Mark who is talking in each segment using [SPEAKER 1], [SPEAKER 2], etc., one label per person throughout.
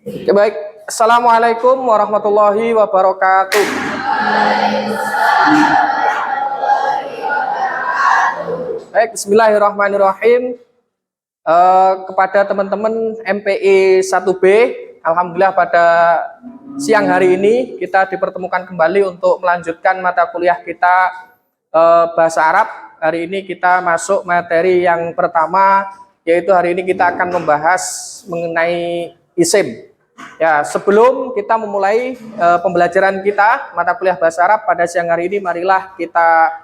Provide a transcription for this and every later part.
[SPEAKER 1] Oke, baik. Assalamualaikum warahmatullahi wabarakatuh. Baik, bismillahirrahmanirrahim. Kepada teman-teman MPI 1B, alhamdulillah pada siang hari ini kita dipertemukan kembali untuk melanjutkan mata kuliah kita bahasa Arab. Hari ini kita masuk materi yang pertama, yaitu hari ini kita akan membahas mengenai isim. Ya, sebelum kita memulai pembelajaran kita mata kuliah bahasa Arab pada siang hari ini, marilah kita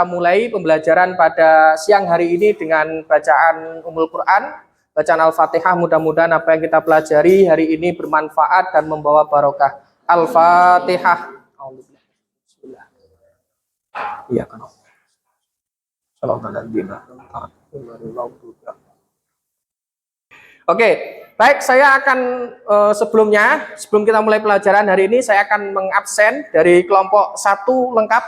[SPEAKER 1] mulai pembelajaran pada siang hari ini dengan bacaan Ummul Quran, bacaan Al-Fatihah. Mudah-mudahan apa yang kita pelajari hari ini bermanfaat dan membawa barokah. Al-Fatihah. Bismillah. Iya kan. Oke, baik, saya akan sebelum kita mulai pelajaran hari ini, saya akan mengabsen dari kelompok 1 lengkap.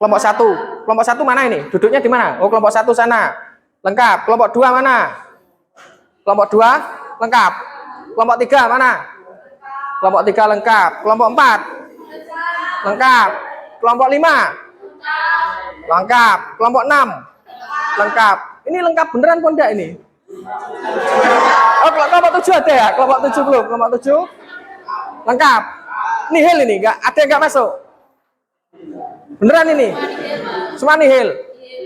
[SPEAKER 1] Kelompok satu mana ini? Duduknya di mana? Oh, kelompok 1 sana. Lengkap. Kelompok 2 mana? Kelompok 2 lengkap. Kelompok 3 mana? Kelompok 3 lengkap. Kelompok 4 lengkap. Kelompok 5 lengkap. Kelompok 6 lengkap. Ini lengkap beneran pun enggak ini? Oh, kelompok 7 ada ya? Kelompok 7 belum? Kelompok 7 lengkap. Nihil ini enggak? Ada yang enggak masuk? Beneran ini? Semua nihil.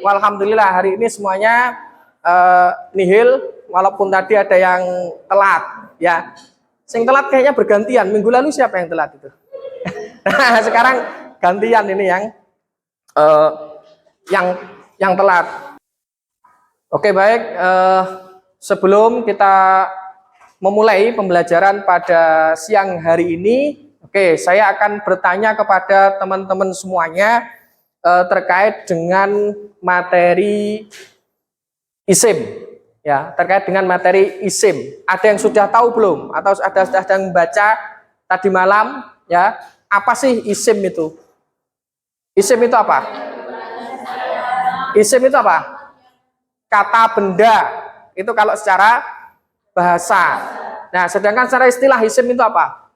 [SPEAKER 1] Alhamdulillah hari ini semuanya nihil, walaupun tadi ada yang telat ya. Sing telat kayaknya bergantian. Minggu lalu siapa yang telat itu? Nah, sekarang gantian ini yang telat. Oke, baik, sebelum kita memulai pembelajaran pada siang hari ini, oke, saya akan bertanya kepada teman-teman semuanya terkait dengan materi isim. Ya, terkait dengan materi isim. Ada yang sudah tahu belum? Atau sudah yang membaca tadi malam? Ya, apa sih isim itu? Isim itu apa? Isim itu apa? Kata benda. Itu kalau secara bahasa. Nah, sedangkan secara istilah isim itu apa?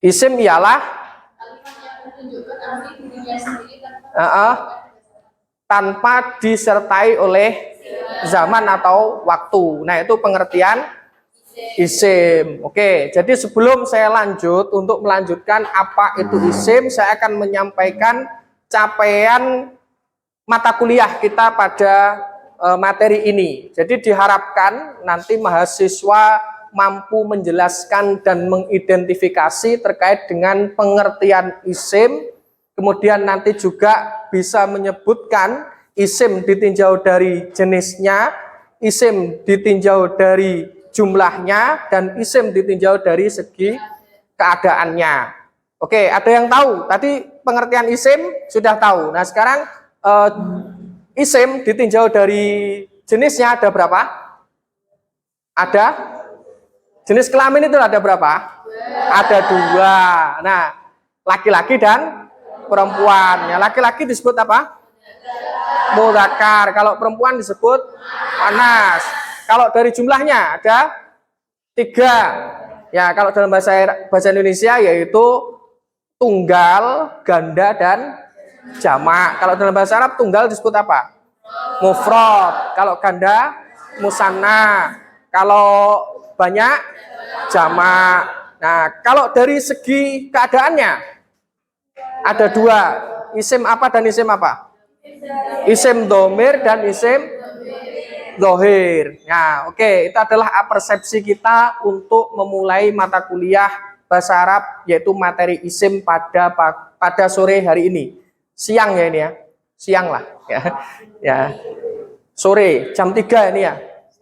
[SPEAKER 1] Isim ialah tanpa disertai oleh zaman atau waktu. Nah, itu pengertian isim. Oke, jadi sebelum saya lanjut untuk melanjutkan apa itu isim, saya akan menyampaikan capaian mata kuliah kita pada materi ini. Jadi diharapkan nanti mahasiswa mampu menjelaskan dan mengidentifikasi terkait dengan pengertian isim, kemudian nanti juga bisa menyebutkan isim ditinjau dari jenisnya, isim ditinjau dari jumlahnya, dan isim ditinjau dari segi keadaannya. Oke, ada yang tahu? Tadi pengertian isim sudah tahu. Nah, sekarang isim ditinjau dari jenisnya ada berapa? Ada? Jenis kelamin itu ada berapa? Ada 2. Nah, laki-laki dan perempuan. Ya, laki-laki disebut apa? Mudzakkar. Kalau perempuan disebut muannas. Kalau dari jumlahnya ada 3. Ya, kalau dalam bahasa Indonesia yaitu tunggal, ganda, dan jamak. Kalau dalam bahasa Arab tunggal disebut apa? Mufrad. Kalau ganda musanna. Kalau banyak jamak. Nah, kalau dari segi keadaannya ada 2, isim apa dan isim apa? Isim domir dan isim dohir. Nah, oke, itu adalah persepsi kita untuk memulai mata kuliah bahasa Arab, yaitu materi isim pada sore hari ini. Siang ya ini ya, siang lah ya, sore jam 3 ini ya.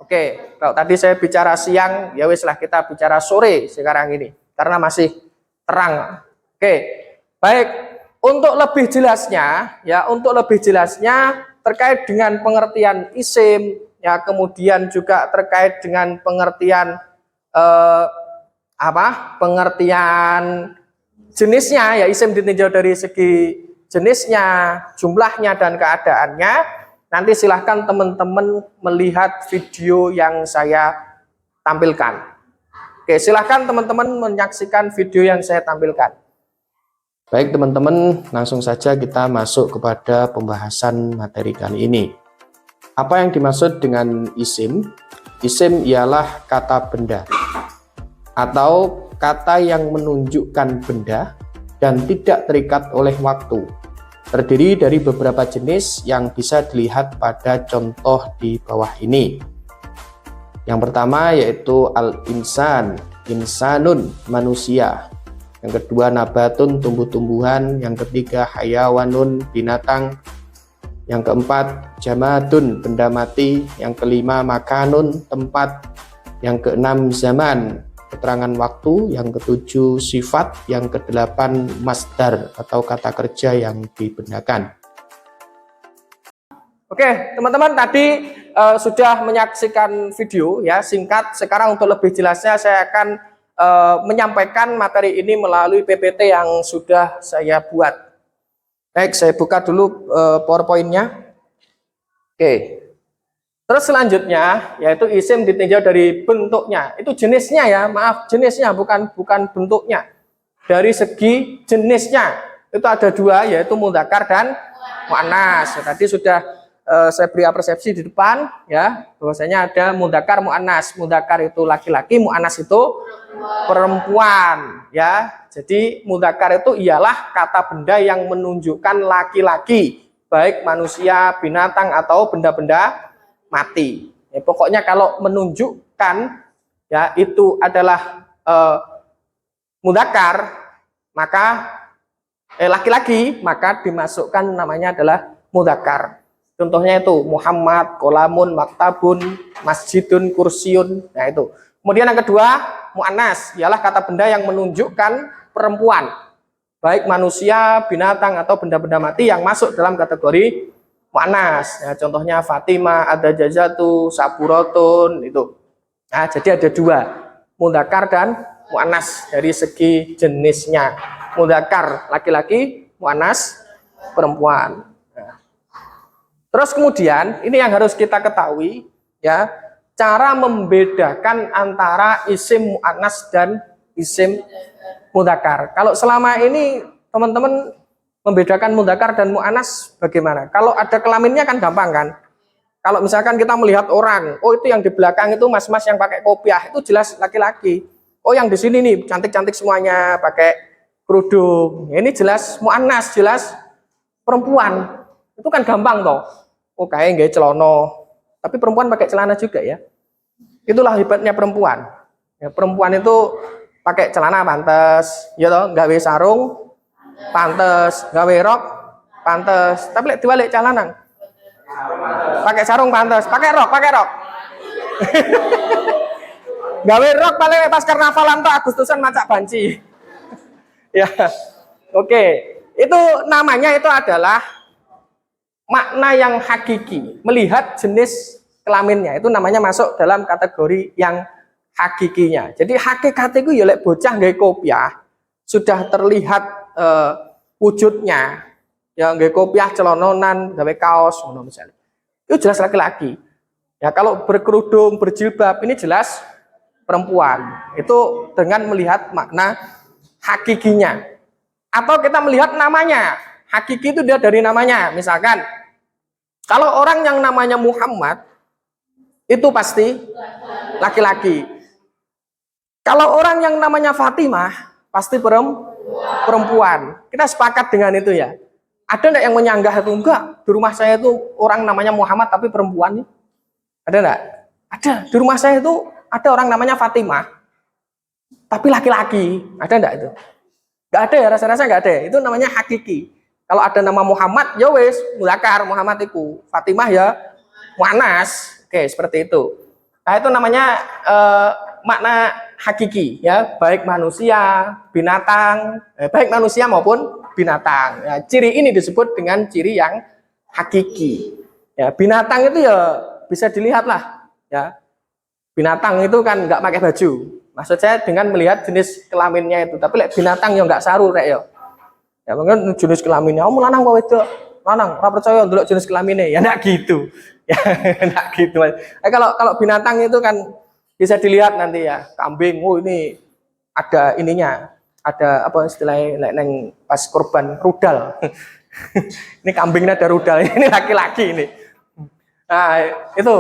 [SPEAKER 1] Oke, kalau tadi saya bicara siang, ya wis lah kita bicara sore sekarang ini karena masih terang. Oke, baik. Untuk lebih jelasnya terkait dengan pengertian isim, ya, kemudian juga terkait dengan pengertian pengertian jenisnya, ya, isim ditinjau dari segi jenisnya, jumlahnya, dan keadaannya. nanti silahkan teman-teman melihat video yang saya tampilkan. Oke, silahkan teman-teman menyaksikan video yang saya tampilkan. Baik teman-teman, langsung saja kita masuk kepada pembahasan materi kali ini. Apa yang dimaksud dengan isim? Isim ialah kata benda atau kata yang menunjukkan benda dan tidak terikat oleh waktu. Terdiri dari beberapa jenis yang bisa dilihat pada contoh di bawah ini. Yang pertama yaitu al-insan, insanun, manusia. Yang kedua nabatun, tumbuh-tumbuhan. Yang ketiga hayawanun, binatang. Yang keempat jamadun, benda mati. Yang kelima makanun, tempat. Yang keenam zaman, keterangan waktu. Yang ketujuh sifat. Yang kedelapan masdar atau kata kerja yang dibendakan. Oke teman-teman, tadi sudah menyaksikan video ya singkat. Sekarang untuk lebih jelasnya saya akan menyampaikan materi ini melalui PPT yang sudah saya buat. Baik, saya buka dulu PowerPoint-nya. Oke. Terus selanjutnya yaitu isim ditinjau dari bentuknya. Itu jenisnya ya, maaf, jenisnya bukan bentuknya. Dari segi jenisnya itu ada dua, yaitu mudzakkar dan muannas. Tadi sudah saya beri persepsi di depan ya, bahwasanya ada mudzakkar muannas. Mudzakkar itu laki-laki, muannas itu perempuan ya. Jadi mudzakkar itu ialah kata benda yang menunjukkan laki-laki, baik manusia, binatang atau benda-benda mati. Ya, pokoknya kalau menunjukkan ya itu adalah mudzakkar, maka laki-laki, maka dimasukkan namanya adalah mudzakkar. Contohnya itu Muhammad, kolamun, maktabun, masjidun, kursiun. Nah itu. Kemudian yang kedua muannas, ialah kata benda yang menunjukkan perempuan, baik manusia, binatang atau benda-benda mati yang masuk dalam kategori muannas. Ya, contohnya Fatimah, ada jazatu, saburatun itu. Nah, jadi ada dua, mudzakkar dan muannas dari segi jenisnya. Mudzakkar laki-laki, muannas perempuan. Terus kemudian ini yang harus kita ketahui ya, cara membedakan antara isim muannas dan isim mudzakkar. Kalau selama ini teman-teman membedakan mudzakkar dan muannas bagaimana? Kalau ada kelaminnya kan gampang kan? Kalau misalkan kita melihat orang, oh itu yang di belakang itu mas-mas yang pakai kopiah, itu jelas laki-laki. Oh yang di sini nih cantik-cantik semuanya pakai kerudung. Ini jelas muannas, jelas perempuan. Itu kan gampang toh. Oh kayak nggak celono, tapi perempuan pakai celana juga ya. Itulah hebatnya perempuan. Ya, perempuan itu pakai celana pantes, ya toh, gawe sarung pantes, gawe rok pantes. Tapi lek dibalik celana, pakai sarung pantes, pakai rok. Gawe rok paling pas karnavalan tuh Agustusan macak banci. Ya, oke. Itu namanya itu adalah makna yang hakiki, melihat jenis kelaminnya itu namanya masuk dalam kategori yang hakikinya. Jadi hakikat itu ya lek bocah gawe kopiah sudah terlihat wujudnya. Ya gawe kopiah celononan, gawe kaos ngono misalnya. Itu jelas laki-laki. Ya kalau berkerudung, berjilbab ini jelas perempuan. Itu dengan melihat makna hakikinya. Atau kita melihat namanya. Hakiki itu dia dari namanya. Misalkan, kalau orang yang namanya Muhammad, itu pasti laki-laki. Kalau orang yang namanya Fatimah, pasti perempuan. Kita sepakat dengan itu ya. Ada enggak yang menyanggah itu? Enggak, di rumah saya itu orang namanya Muhammad tapi perempuan. Ada enggak? Ada. Di rumah saya itu ada orang namanya Fatimah, tapi laki-laki. Ada enggak itu? Enggak ada ya, rasa-rasa enggak ada. Itu namanya hakiki. Kalau ada nama Muhammad, ya wes, mudzakkar Muhammad itu. Fatimah ya muannas. Oke, seperti itu. Nah, itu namanya makna hakiki ya, baik manusia, binatang, baik manusia maupun binatang. Ya, ciri ini disebut dengan ciri yang hakiki. Ya, binatang itu ya bisa dilihat lah. Ya, binatang itu kan nggak pakai baju. Maksud saya dengan melihat jenis kelaminnya itu. Tapi binatang yang nggak saru rek ya. Ya mungkin jenis kelaminnya, oh lanang kok wedok. lanang, ora percaya ndelok jenis kelamine. Ya enggak gitu. Ya enggak gitu. Kalau binatang itu kan bisa dilihat nanti ya, kambing, oh ini ada ininya, ada apa istilahnya neng pas korban rudal. Ini kambingnya ada rudal, ini laki-laki ini. Nah, itu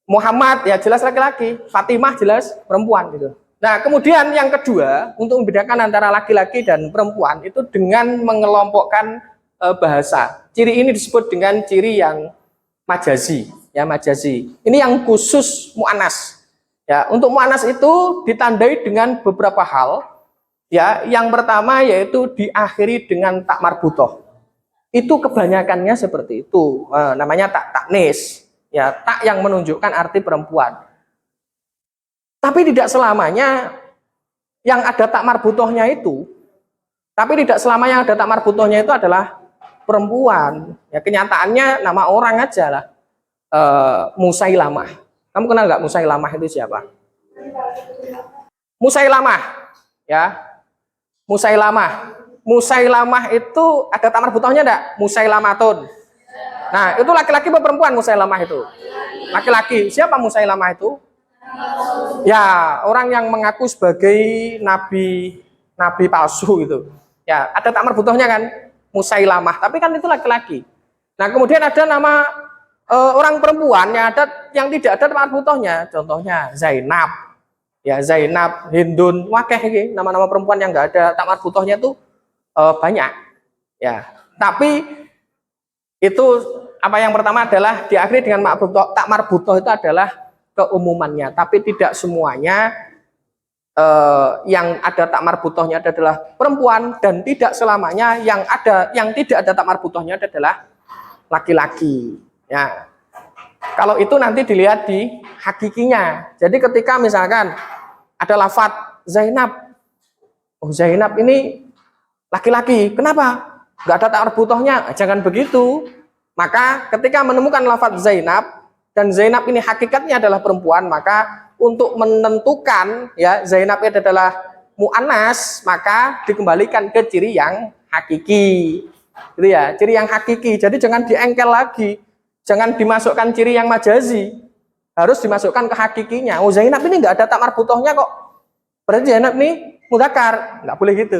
[SPEAKER 1] Muhammad ya jelas laki-laki, Fatimah jelas perempuan gitu. Nah, kemudian yang kedua untuk membedakan antara laki-laki dan perempuan itu dengan mengelompokkan bahasa. Ciri ini disebut dengan ciri yang majazi, ya majazi. Ini yang khusus mu'anas. Ya, untuk mu'anas itu ditandai dengan beberapa hal. Ya, yang pertama yaitu diakhiri dengan tak marbutoh. Itu kebanyakannya seperti itu. Namanya tak taknis. Ya, tak yang menunjukkan arti perempuan. Tapi tidak selamanya yang ada tak marbutohnya itu. Tapi tidak selamanya yang ada tak marbutohnya itu adalah perempuan. Ya, kenyataannya nama orang aja lah. Musailamah. Kamu kenal nggak Musailamah itu siapa? Musailamah, ya. Musailamah itu ada tak marbutohnya enggak? Musailamatun. Nah, itu laki-laki atau perempuan Musailamah itu? Laki-laki. Siapa Musailamah itu? Ya, orang yang mengaku sebagai nabi palsu gitu. Ya, ada tak marbutohnya kan? Musailamah, tapi kan itu laki-laki. Nah, kemudian ada nama orang perempuan yang tidak ada tak marbutohnya. Contohnya Zainab. Ya, Zainab, Hindun, wakeh ini nama-nama perempuan yang enggak ada tak marbutohnya itu banyak. Ya, tapi itu apa yang pertama adalah diakhiri dengan tak marbutoh itu adalah keumumannya, tapi tidak semuanya yang ada tak marbutohnya adalah perempuan dan tidak selamanya yang tidak ada tak marbutohnya adalah laki-laki. Ya, kalau itu nanti dilihat di hakikinya. Jadi ketika misalkan ada lafadz Zainab, oh Zainab ini laki-laki, kenapa? Nggak ada tak marbutohnya, jangan begitu. Maka ketika menemukan lafadz Zainab dan Zainab ini hakikatnya adalah perempuan, maka untuk menentukan ya Zainab itu adalah mu'annas, maka dikembalikan ke ciri yang hakiki. Gitu ya, ciri yang hakiki. Jadi jangan diengkel lagi. Jangan dimasukkan ciri yang majazi. Harus dimasukkan ke hakikinya. Oh Zainab ini nggak ada tak marbutohnya kok. Berarti Zainab ini mudzakkar. Nggak boleh gitu.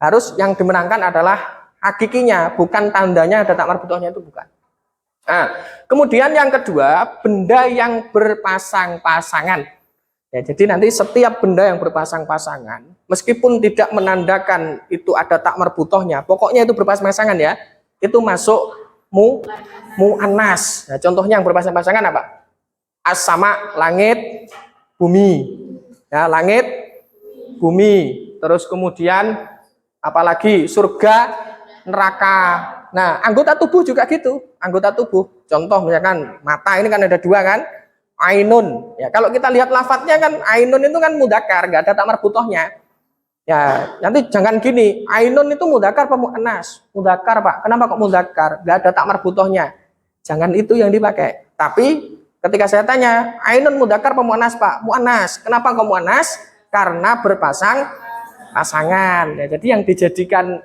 [SPEAKER 1] Harus yang dimenangkan adalah hakikinya, bukan tandanya ada tak marbutohnya itu bukan. Nah, kemudian yang kedua, benda yang berpasang-pasangan. Ya, jadi nanti setiap benda yang berpasang-pasangan, meskipun tidak menandakan itu ada tak marbutohnya, pokoknya itu berpasang-pasangan ya, itu masuk mu'annas. Nah, contohnya yang berpasang-pasangan apa? As-sama, langit, bumi. Ya, langit, bumi. Terus kemudian apalagi surga, neraka. Nah, anggota tubuh juga gitu. Anggota tubuh. Contoh misalkan mata ini kan ada dua kan? Ainun. Ya, kalau kita lihat lafadznya kan ainun itu kan mudzakkar, nggak ada tak marbutohnya. Ya, nanti jangan gini. Ainun itu mudzakkar apa mu'annas? Mudzakkar, Pak. Kenapa kok mudzakkar? Nggak ada tak marbutohnya. Jangan itu yang dipakai. Tapi ketika saya tanya, ainun mudzakkar apa mu'annas, Pak? Mu'annas. Kenapa kok mu'annas? Karena pasangan. Ya, jadi yang dijadikan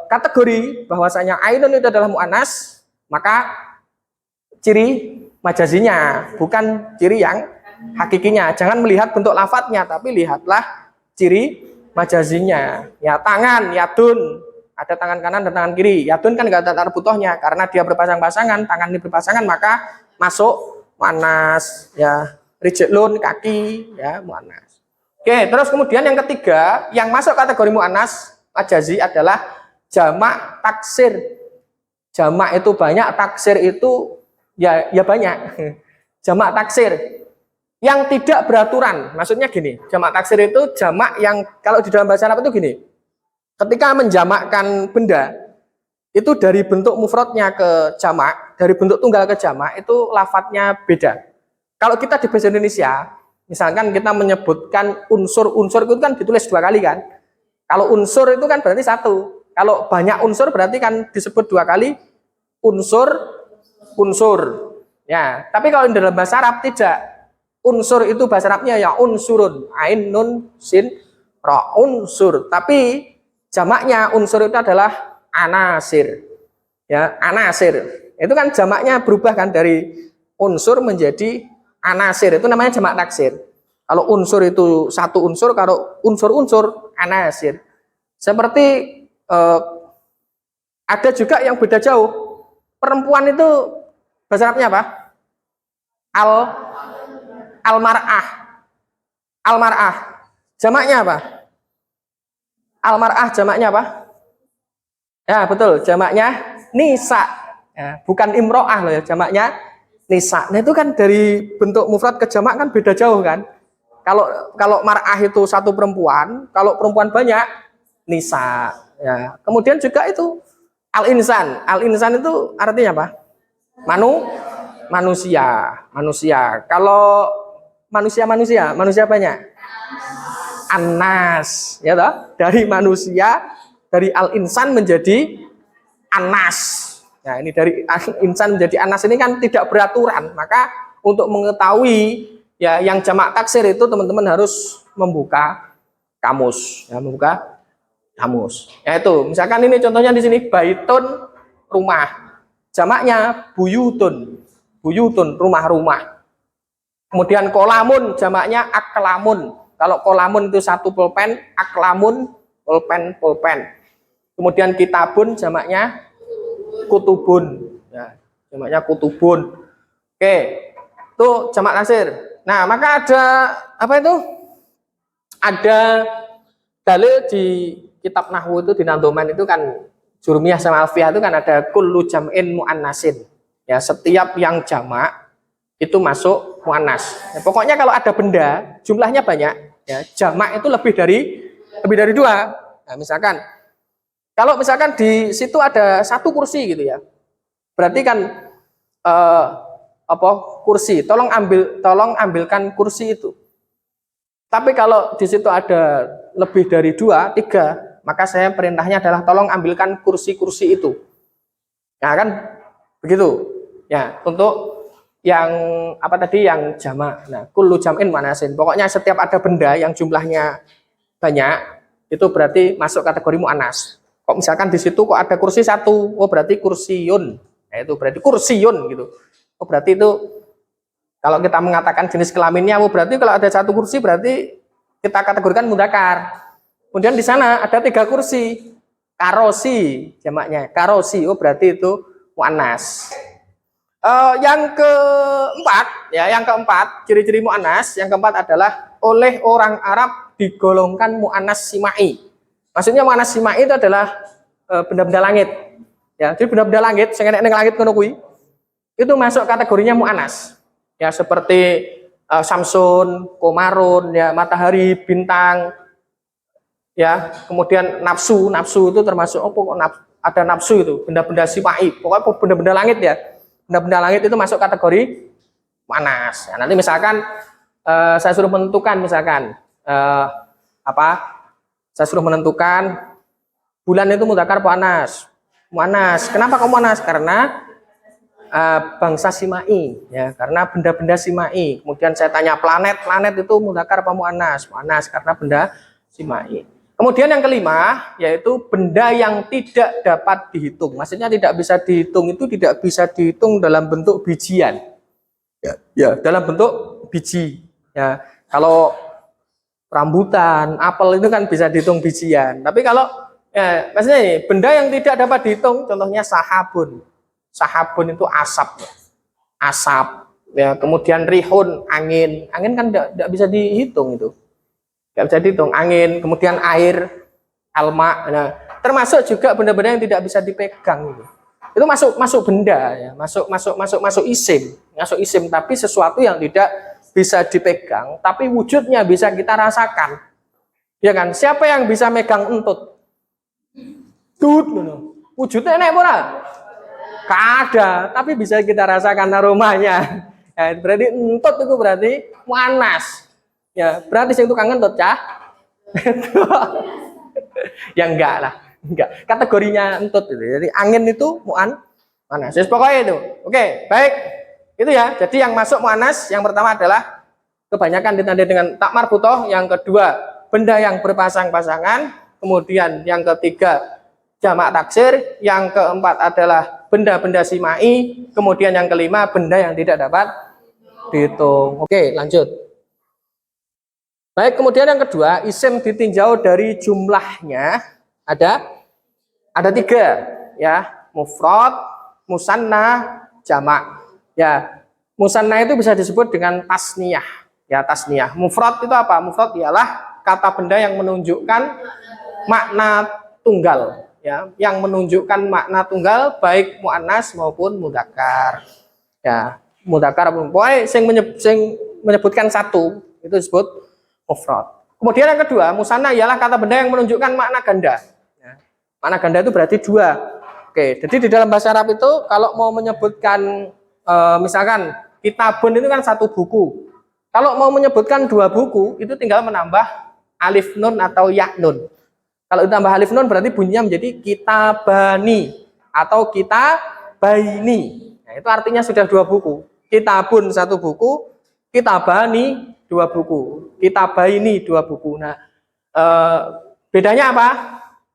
[SPEAKER 1] kategori bahwasanya ainun itu adalah mu'annas, maka ciri majazinya, bukan ciri yang hakikinya. Jangan melihat bentuk lafadznya, tapi lihatlah ciri majazinya. Ya, tangan, yadun, ada tangan kanan dan tangan kiri. Yadun kan nggak ada tak marbutohnya, karena dia berpasang-pasangan, tangan ini berpasangan, maka masuk mu'annas. Ya, rijlun, kaki, ya mu'annas. Oke, terus kemudian yang ketiga, yang masuk kategori mu'annas majazi adalah jamak taksir. Jamak itu banyak, taksir itu ya banyak. Jamak taksir yang tidak beraturan. Maksudnya gini, jamak taksir itu jamak yang kalau di dalam bahasa Arab itu gini. Ketika menjamakkan benda itu dari bentuk mufradnya ke jamak, dari bentuk tunggal ke jamak itu lafadznya beda. Kalau kita di bahasa Indonesia, misalkan kita menyebutkan unsur-unsur itu kan ditulis dua kali kan. Kalau unsur itu kan berarti satu. Kalau banyak unsur berarti kan disebut dua kali unsur. Ya, tapi kalau di dalam bahasa Arab tidak. Unsur itu bahasa Arabnya ya unsurun, ain nun sin ra, unsur. Tapi jamaknya unsur itu adalah anasir. ya, anasir. Itu kan jamaknya berubah kan dari unsur menjadi anasir. Itu namanya jamak taksir. Kalau unsur itu satu unsur, kalau unsur-unsur anasir. Seperti ada juga yang beda jauh. Perempuan itu bahasa Arabnya apa? Almar'ah. Almar'ah. Jamaknya apa? Almar'ah jamaknya apa? Ya, betul. Jamaknya nisa. Ya, bukan imro'ah loh ya, jamaknya nisa. Nah, itu kan dari bentuk mufrad ke jamak kan beda jauh kan? Kalau mar'ah itu satu perempuan, kalau perempuan banyak nisa. Ya. Kemudian juga itu al-insan. Al-insan itu artinya apa? Manusia. Kalau manusia banyak. Anas, ya toh? Dari manusia, dari al-insan menjadi anas. Nah, ini dari al-insan menjadi anas ini kan tidak beraturan. Maka untuk mengetahui ya yang jamak taksir itu teman-teman harus membuka kamus, ya, membuka kamus. Yaitu, misalkan ini contohnya di sini baitun rumah. Jamaknya buyutun. Buyutun rumah-rumah. Kemudian kolamun jamaknya aklamun. Kalau kolamun itu satu pulpen, aklamun pulpen. Kemudian kitabun jamaknya kutubun. Ya, jamaknya kutubun. Oke, itu jamak taksir. Nah, maka ada apa itu? Ada dalil di kitab nahwu itu di Nandoman itu kan Jurumiyah sama Alfiyah itu kan ada kullu jam'in mu'annasin. Ya, setiap yang jamak itu masuk mu'annas. Ya, pokoknya kalau ada benda jumlahnya banyak, ya, jamak itu lebih dari dua. Nah, misalkan kalau misalkan di situ ada satu kursi gitu ya, berarti kan kursi, tolong ambilkan kursi itu. Tapi kalau di situ ada lebih dari 2, 3, maka saya perintahnya adalah tolong ambilkan kursi-kursi itu. Nah, kan begitu. Ya, untuk yang apa tadi yang jamak. Nah, kullu jam'in mu'annasin. Pokoknya setiap ada benda yang jumlahnya banyak, itu berarti masuk kategori mu'annas. Kok misalkan di situ kok ada kursi satu, oh berarti kursiyun. Nah, itu berarti kursiyun gitu. Oh berarti itu kalau kita mengatakan jenis kelaminnya, oh berarti kalau ada satu kursi berarti kita kategorikan mudzakkar. Kemudian di sana ada 3 kursi, karosi jamaknya, karosi, oh berarti itu mu'annas. Yang keempat, ciri-ciri mu'annas, yang keempat adalah oleh orang Arab digolongkan mu'annas simai. Maksudnya mu'annas simai itu adalah benda-benda langit. Ya, jadi benda-benda langit, sing enek ning langit ngono kuwi, itu masuk kategorinya mu'annas. Ya, seperti Samsun, Komarun, ya, matahari, bintang, ya, kemudian nafsu itu termasuk ada nafsu itu, benda-benda simai, pokoknya benda-benda langit ya. Benda-benda langit itu masuk kategori mu'annas. Nah, nanti misalkan saya suruh menentukan misalkan saya suruh menentukan bulan itu mudzakkar apa mu'annas? Mu'annas. Kenapa kok mu'annas? Karena bangsa simai, ya, karena benda-benda simai. Kemudian saya tanya planet itu mudzakkar apa mu'annas? Mu'annas karena benda simai. Kemudian yang kelima yaitu benda yang tidak dapat dihitung. Maksudnya tidak bisa dihitung itu tidak bisa dihitung dalam bentuk bijian. Ya, dalam bentuk biji. Ya, kalau rambutan, apel itu kan bisa dihitung bijian. Tapi kalau ya, maksudnya ini, benda yang tidak dapat dihitung, contohnya sahabun. Sahabun itu asap. Asap. Ya, kemudian rihun, angin. Angin kan tidak bisa dihitung itu. Tidak bisa dihitung, angin, kemudian air, alma. Nah, termasuk juga benda-benda yang tidak bisa dipegang gitu. Itu masuk benda ya, masuk isim, tapi sesuatu yang tidak bisa dipegang, tapi wujudnya bisa kita rasakan. Ya kan? Siapa yang bisa megang entut? Tut, wujudnya enak ora? Ada, tapi bisa kita rasakan aromanya. Ya, berarti entut itu berarti mu'annas. Ya, berarti sing tukang ngentut, Cah. Ya enggak. Kategorinya entut itu. Jadi angin itu mu'annas. Jadi pokoknya itu. Oke, baik. Itu ya. Jadi yang masuk mu'annas yang pertama adalah kebanyakan ditandai dengan tak marbutoh, yang kedua benda yang berpasang-pasangan, kemudian yang ketiga jamak taksir, yang keempat adalah benda-benda simai, kemudian yang kelima benda yang tidak dapat dihitung. Oke, lanjut. Baik, kemudian yang kedua, isim ditinjau dari jumlahnya ada tiga, ya, mufrad, musanna, jamak. Ya, musanna itu bisa disebut dengan tasniyah, ya, tasniyah. Mufrad itu apa? Mufrad ialah kata benda yang menunjukkan makna tunggal, ya, yang menunjukkan makna tunggal baik muannas maupun mudzakkar. Ya, mudzakkar pokoknya sing menyebutkan satu itu disebut mufrad. Kemudian yang kedua, musanna ialah kata benda yang menunjukkan makna ganda. Ya, makna ganda itu berarti dua. Oke, jadi di dalam bahasa Arab itu kalau mau menyebutkan misalkan kitabun itu kan satu buku. Kalau mau menyebutkan dua buku itu tinggal menambah alif nun atau ya nun. Kalau ditambah alif nun berarti bunyinya menjadi kitabani atau kitabaini. Nah, itu artinya sudah dua buku. Kitabun satu buku, kitabani dua buku, kitabaini dua buku. Nah, bedanya apa?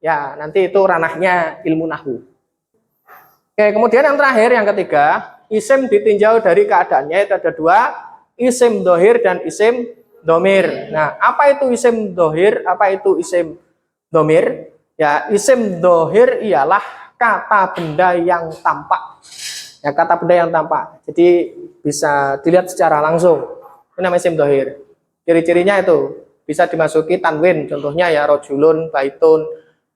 [SPEAKER 1] Ya, nanti itu ranahnya ilmu nahwu. Oke, kemudian yang terakhir, yang ketiga, isim ditinjau dari keadaannya itu ada dua, isim dohir dan isim domir. Nah, apa itu isim dohir? Apa itu isim domir? Ya, isim dohir ialah kata benda yang tampak. Ya, kata benda yang tampak. Jadi bisa dilihat secara langsung. Ini namanya isim dohir. Ciri-cirinya itu bisa dimasuki tanwin, contohnya ya rojulun, baitun.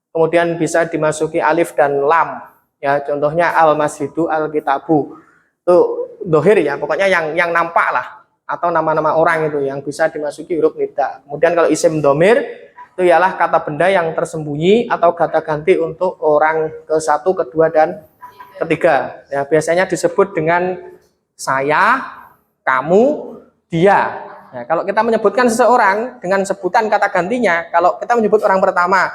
[SPEAKER 1] Kemudian bisa dimasuki alif dan lam. Ya, contohnya al-masjidu, al-kitabu. Itu dohir ya, pokoknya yang nampak lah. Atau nama-nama orang itu yang bisa dimasuki huruf nida. Kemudian kalau isim domir, itu ialah kata benda yang tersembunyi atau kata ganti untuk orang ke satu, kedua, dan ketiga. Ya, biasanya disebut dengan saya, kamu, dia. Nah, kalau kita menyebutkan seseorang dengan sebutan kata gantinya, kalau kita menyebut orang pertama,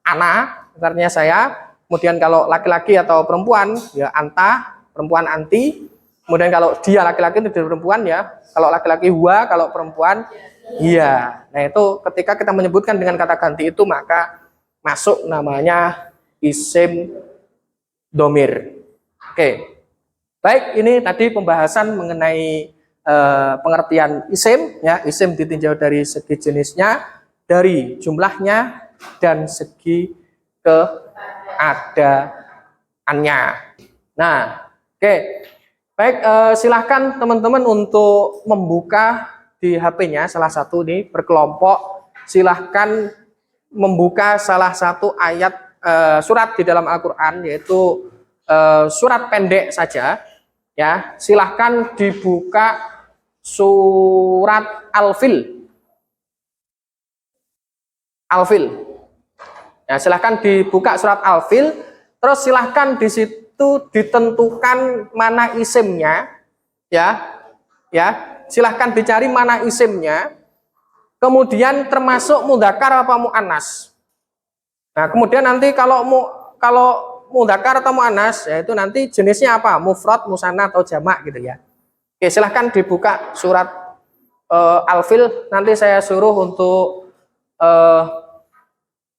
[SPEAKER 1] ana, artinya saya. Kemudian kalau laki-laki atau perempuan, ya anta, perempuan anti. Kemudian kalau dia laki-laki itu perempuan ya. Kalau laki-laki huwa, kalau perempuan iya. Nah, itu ketika kita menyebutkan dengan kata ganti itu maka masuk namanya isim domir. Oke. Baik, ini tadi pembahasan mengenai pengertian isim ya. Isim ditinjau dari segi jenisnya, dari jumlahnya, dan segi keadaannya. Nah, oke. Baik, silahkan teman-teman untuk membuka di HP-nya salah satu nih berkelompok. Silahkan membuka salah satu ayat surat di dalam Al-Quran, yaitu surat pendek saja. Ya, silahkan dibuka surat Al-Fil. Al-Fil. Ya, silahkan dibuka surat Al-Fil. Terus silahkan di situ ditentukan mana isimnya, ya, silahkan dicari mana isimnya, kemudian termasuk mudzakkar apa muannas. Nah, kemudian nanti kalau mudzakkar atau muannas, yaitu nanti jenisnya apa, mufrad, musanna atau jamak gitu ya. Oke, silahkan dibuka surat Al-Fil. Nanti saya suruh untuk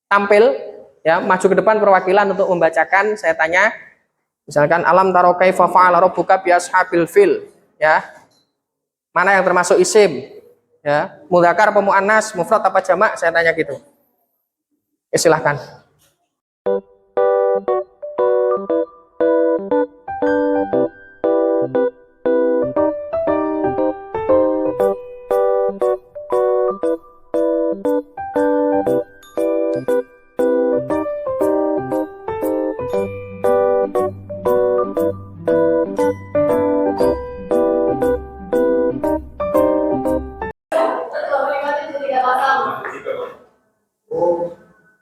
[SPEAKER 1] tampil, ya, maju ke depan perwakilan untuk membacakan. Saya tanya. Misalkan alam taro kaifa fa'ala rabbuka bi ashabil fil, ya. Mana yang termasuk isim? Ya, mudzakkar apa muannas, mufrad apa jamak? Saya tanya gitu. Silahkan.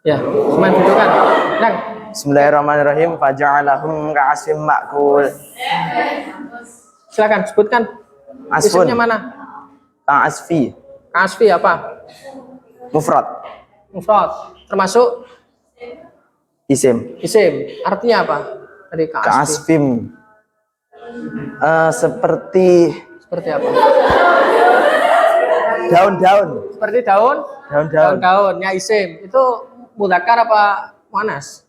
[SPEAKER 1] Ya, semuanya dudukan. Nang.
[SPEAKER 2] Bismillahirrahmanirrahim. Faja'alahum ka'asim ma'kul.
[SPEAKER 1] Silakan sebutkan.
[SPEAKER 2] Asfun.
[SPEAKER 1] Isimnya mana?
[SPEAKER 2] Ka'asfi.
[SPEAKER 1] Asfi apa?
[SPEAKER 2] Mufrad.
[SPEAKER 1] Mufrad. Termasuk
[SPEAKER 2] Isim.
[SPEAKER 1] isim. Artinya apa? Tadi Ka'asfi.
[SPEAKER 2] Ka'asfim. Seperti
[SPEAKER 1] Seperti apa?
[SPEAKER 2] daun-daun.
[SPEAKER 1] Seperti daun?
[SPEAKER 2] Daun-daun.
[SPEAKER 1] Daun-daunnya isim. Itu mudzakkar apa muannas?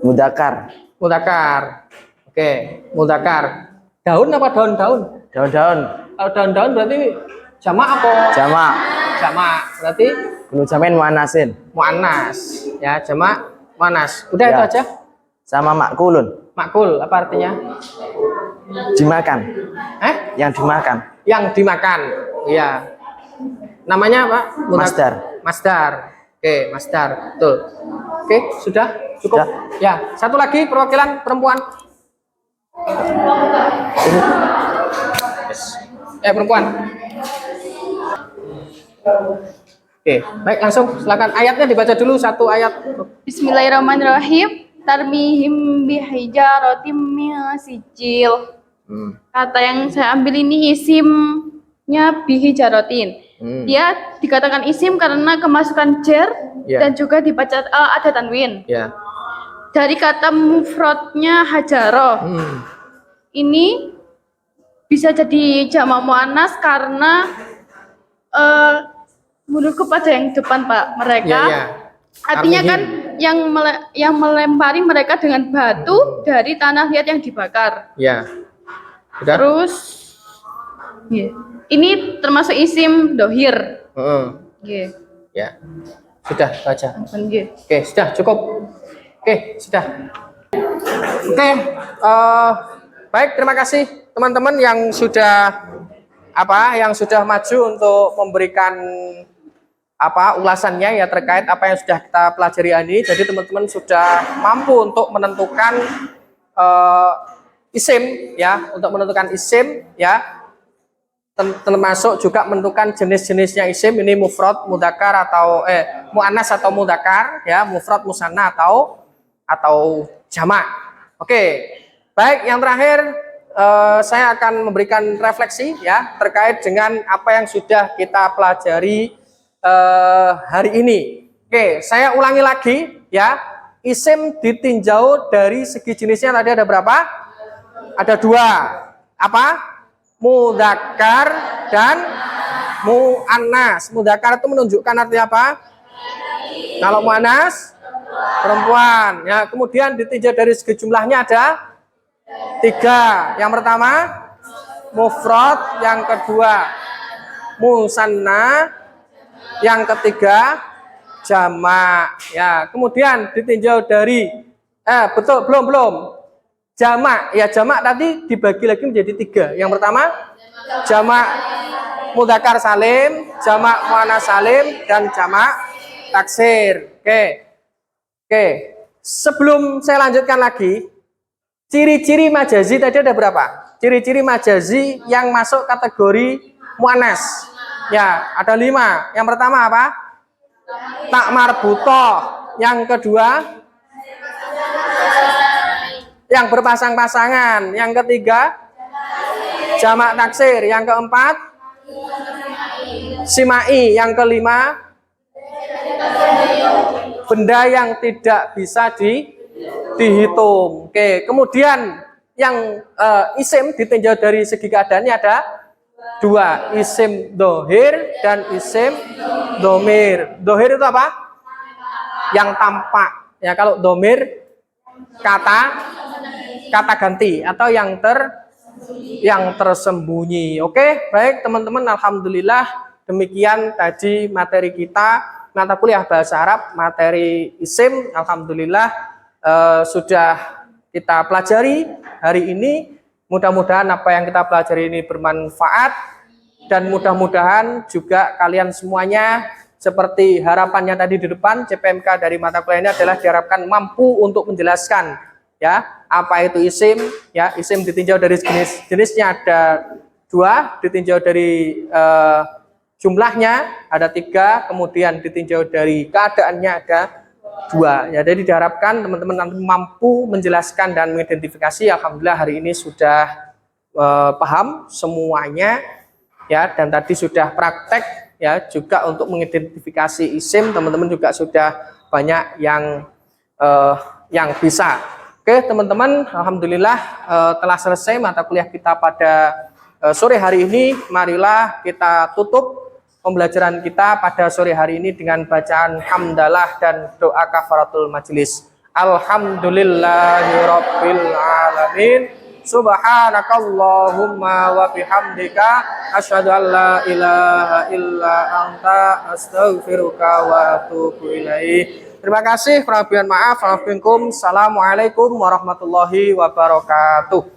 [SPEAKER 2] Mudzakkar.
[SPEAKER 1] Mudzakkar. Oke, mudzakkar. Daun apa daun-daun?
[SPEAKER 2] Daun-daun.
[SPEAKER 1] Kalau daun-daun berarti jamak apa?
[SPEAKER 2] Jamak.
[SPEAKER 1] Jamak. Berarti
[SPEAKER 2] Gunu jamin muanasin.
[SPEAKER 1] muannas. Ya, jamak muannas. Udah
[SPEAKER 2] Ya.
[SPEAKER 1] itu aja.
[SPEAKER 2] Sama makulun.
[SPEAKER 1] Makul apa artinya?
[SPEAKER 2] Dimakan. Yang dimakan.
[SPEAKER 1] Yang dimakan. Iya. Namanya apa?
[SPEAKER 2] Masdar.
[SPEAKER 1] Masdar. Oke, masdar. Betul. Oke, sudah cukup.
[SPEAKER 2] Sudah.
[SPEAKER 1] Ya, satu lagi perwakilan perempuan. Perempuan. Oke, baik langsung silakan ayatnya dibaca dulu satu ayat.
[SPEAKER 3] Bismillahirrahmanirrahim. Tarmihim bihijaratim min sijil. Kata yang saya ambil ini isimnya bihijaratin. Dia dikatakan isim karena kemasukan jer
[SPEAKER 1] Ya.
[SPEAKER 3] dan juga dibaca ada tanwin.
[SPEAKER 1] Ya.
[SPEAKER 3] Dari kata mufradnya hajaroh. Ini bisa jadi jamak muannas karena menurut kepada yang depan Pak mereka.
[SPEAKER 1] Ya, ya.
[SPEAKER 3] Artinya kan yang melempari mereka dengan batu dari tanah liat yang dibakar.
[SPEAKER 1] Ya. Sudah?
[SPEAKER 3] Terus ini termasuk isim dohir. Nggih.
[SPEAKER 1] Ya. Sudah baca.
[SPEAKER 3] Nggih.
[SPEAKER 1] Oke, sudah cukup. Oke, sudah. Oke, baik, terima kasih teman-teman yang sudah maju untuk memberikan ulasannya ya terkait apa yang sudah kita pelajari hari ini. Jadi teman-teman sudah mampu untuk menentukan isim ya, untuk menentukan isim ya. Termasuk juga menentukan jenis-jenisnya isim, ini mufrad, mudzakkar atau muannas atau mudzakkar ya, mufrad, musanna atau jamak. Oke. Baik, yang terakhir saya akan memberikan refleksi ya terkait dengan apa yang sudah kita pelajari hari ini. Oke, saya ulangi lagi ya. Isim ditinjau dari segi jenisnya tadi ada berapa? Ada dua. Apa? Mudzakkar dan muannas. Mudzakkar itu menunjukkan arti apa? Kalau muannas perempuan. Ya, kemudian ditinjau dari segi jumlahnya ada 3. Yang pertama mufrad, yang kedua musanna, yang ketiga jamak. Ya, kemudian ditinjau dari belum. Jamak, ya jamak tadi dibagi lagi menjadi 3. Yang pertama jamak mudzakkar salim, jamak muannas salim, dan jamak taksir. Oke. Sebelum saya lanjutkan lagi, ciri-ciri majazi tadi ada berapa? Ciri-ciri majazi yang masuk kategori muannas. Ya, ada 5. Yang pertama apa? Tak marbutoh. Yang kedua yang berpasang-pasangan. Yang ketiga jamak taksir. Yang keempat simai. Yang kelima benda yang tidak bisa dihitung. Oke, kemudian yang isim ditinjau dari segi keadaannya ada 2, isim dohir dan isim domir. Dohir itu apa? Yang tampak. Ya, kalau domir kata ganti atau yang tersembunyi. Oke, baik teman-teman, alhamdulillah demikian tadi materi kita mata kuliah bahasa Arab, materi isim. Alhamdulillah sudah kita pelajari hari ini. Mudah-mudahan apa yang kita pelajari ini bermanfaat dan mudah-mudahan juga kalian semuanya seperti harapannya tadi di depan, CPMK dari mata kuliah ini adalah diharapkan mampu untuk menjelaskan ya apa itu isim. Ya, isim ditinjau dari jenisnya ada 2, ditinjau dari jumlahnya ada 3, kemudian ditinjau dari keadaannya ada 2. Ya, jadi diharapkan teman-teman nanti mampu menjelaskan dan mengidentifikasi. Alhamdulillah hari ini sudah paham semuanya ya, dan tadi sudah praktek ya juga untuk mengidentifikasi isim. Teman-teman juga sudah banyak yang bisa. Oke teman-teman, alhamdulillah telah selesai mata kuliah kita pada sore hari ini. Marilah kita tutup pembelajaran kita pada sore hari ini dengan bacaan hamdalah dan doa kafaratul majelis. Alhamdulillahirabbil alamin. alamin. Subhanakallahumma wa bihamdika asyhadu an la ilaha illa anta astaghfiruka wa atubu ilaik. Terima kasih, kurang maaf. Assalamualaikum warahmatullahi wabarakatuh.